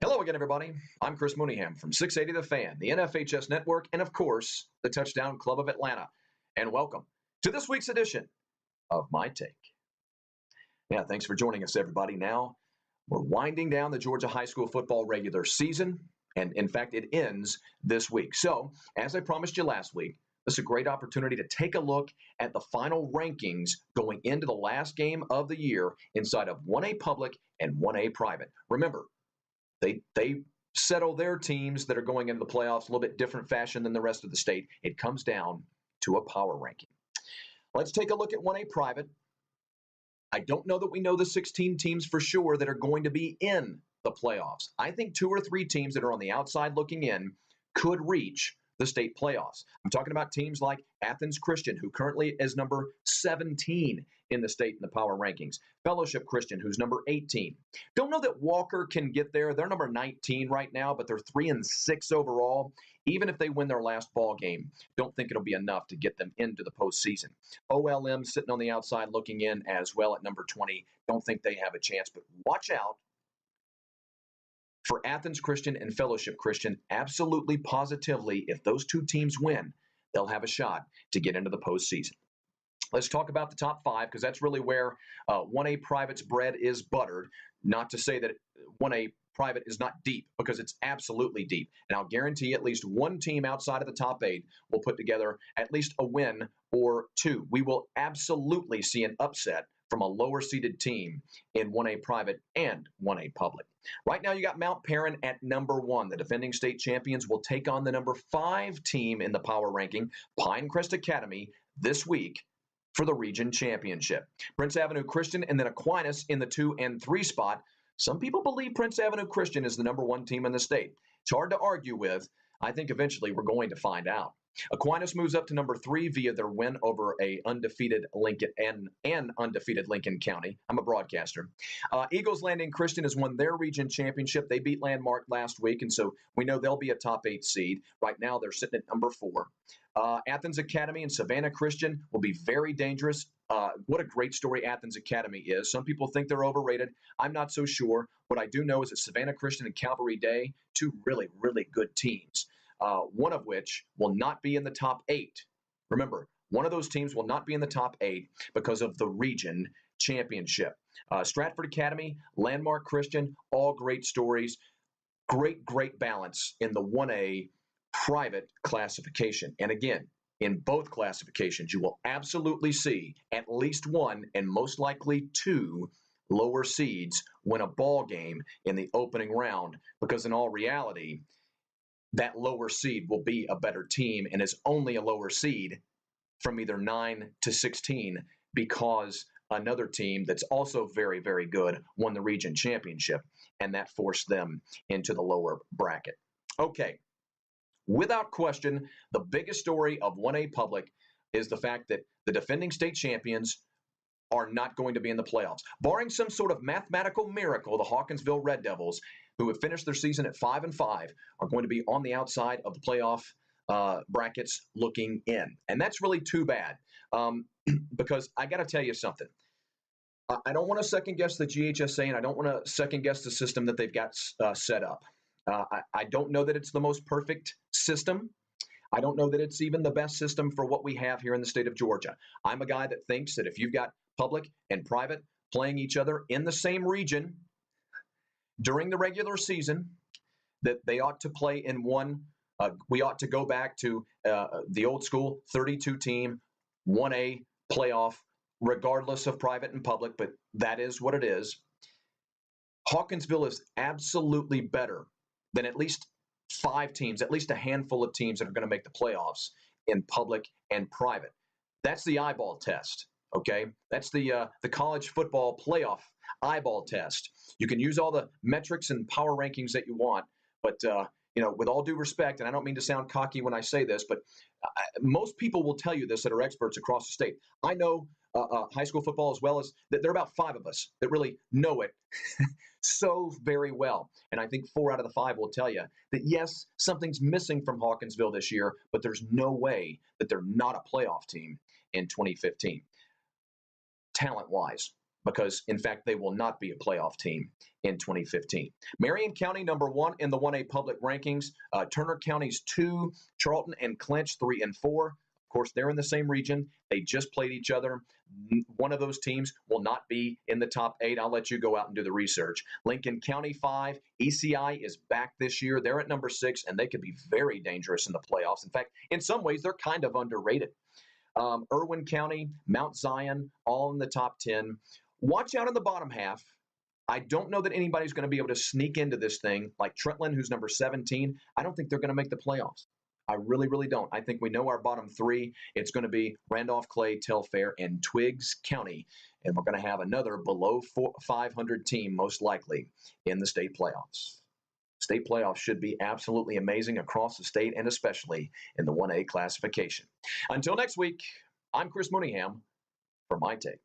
Hello again, everybody. I'm Chris Mooneyham from 680 The Fan, the NFHS Network, and of course, the Touchdown Club of Atlanta. And welcome to this week's edition of My Take. Yeah, thanks for joining us, everybody. Now, we're winding down the Georgia high school football regular season, and in fact, it ends this week. So, as I promised you last week, this is a great opportunity to take a look at the final rankings going into the last game of the year inside of 1A public and 1A private. Remember, they settle their teams that are going into the playoffs a little bit different fashion than the rest of the state. It comes down to a power ranking. Let's take a look at 1A private. I don't know that we know the 16 teams for sure that are going to be in the playoffs. I think 2 or 3 teams that are on the outside looking in could reach the state playoffs. I'm talking about teams like Athens Christian, who currently is number 17 in the state in the power rankings. Fellowship Christian, who's number 18. Don't know that Walker can get there. They're number 19 right now, but they're 3-6 overall. Even if they win their last ball game, don't think it'll be enough to get them into the postseason. OLM sitting on the outside looking in as well at number 20. Don't think they have a chance, but watch out for Athens Christian and Fellowship Christian. Absolutely, positively, if those 2 teams win, they'll have a shot to get into the postseason. Let's talk about the top 5, because that's really where 1A private's bread is buttered. Not to say that 1A private is not deep, because it's absolutely deep. And I'll guarantee at least one team outside of the top 8 will put together at least a win or 2. We will absolutely see an upset from a lower-seeded team in 1A private and 1A public. Right now, you got Mount Perrin at number 1. The defending state champions will take on the number 5 team in the power ranking, Pinecrest Academy, this week for the region championship. Prince Avenue Christian and then Aquinas in the 2 and 3 spot. Some people believe Prince Avenue Christian is the number 1 team in the state. It's hard to argue with. I think eventually we're going to find out. Aquinas moves up to number 3 via their win over a undefeated Lincoln and undefeated Lincoln County. I'm a broadcaster. Eagles Landing Christian has won their region championship. They beat Landmark last week, and so we know they'll be a top 8 seed. Right now, they're sitting at number 4. Athens Academy and Savannah Christian will be very dangerous. What a great story Athens Academy is. Some people think they're overrated. I'm not so sure. What I do know is that Savannah Christian and Calvary Day, 2 really, really good teams. One of which will not be in the top 8. Remember, one of those teams will not be in the top 8 because of the region championship. Stratford Academy, Landmark Christian, all great stories. Great balance in the 1A private classification. And again, in both classifications, you will absolutely see at least 1 and most likely 2 lower seeds win a ball game in the opening round, because in all reality, that lower seed will be a better team and is only a lower seed from either 9 to 16 because another team that's also very, very good won the region championship, and that forced them into the lower bracket. Okay, without question, the biggest story of 1A public is the fact that the defending state champions are not going to be in the playoffs. Barring some sort of mathematical miracle, the Hawkinsville Red Devils, who have finished their season at 5-5, are going to be on the outside of the playoff brackets looking in. And that's really too bad, because I got to tell you something. I don't want to second-guess the GHSA, and I don't want to second-guess the system that they've got set up. I don't know that it's the most perfect system. I don't know that it's even the best system for what we have here in the state of Georgia. I'm a guy that thinks that if you've got public and private playing each other in the same region during the regular season, that they ought to play in one. We ought to go back to the old school 32-team 1A playoff, regardless of private and public, but that is what it is. Hawkinsville is absolutely better than at least 5 teams, at least a handful of teams that are going to make the playoffs in public and private. That's the eyeball test, okay? That's the college football playoff eyeball test. You can use all the metrics and power rankings that you want, but with all due respect, and I don't mean to sound cocky when I say this, but most people will tell you this that are experts across the state. I know high school football as well as that there are about 5 of us that really know it so very well. And I think 4 out of the 5 will tell you that, yes, something's missing from Hawkinsville this year, but there's no way that they're not a playoff team in 2015. Talent-wise, because, in fact, they will not be a playoff team in 2015. Marion County, number 1 in the 1A public rankings. Turner County's 2, Charlton and Clinch 3 and 4. Of course, they're in the same region. They just played each other. One of those teams will not be in the top 8. I'll let you go out and do the research. Lincoln County 5. ECI is back this year. They're at number 6, and they could be very dangerous in the playoffs. In fact, in some ways, they're kind of underrated. Irwin County, Mount Zion, all in the top 10. Watch out in the bottom half. I don't know that anybody's going to be able to sneak into this thing like Trentland, who's number 17. I don't think they're going to make the playoffs. I really, really don't. I think we know our bottom 3. It's going to be Randolph, Clay, Telfair, and Twiggs County. And we're going to have another below 500 team, most likely, in the state playoffs. State playoffs should be absolutely amazing across the state and especially in the 1A classification. Until next week, I'm Chris Mooneyham for My Take.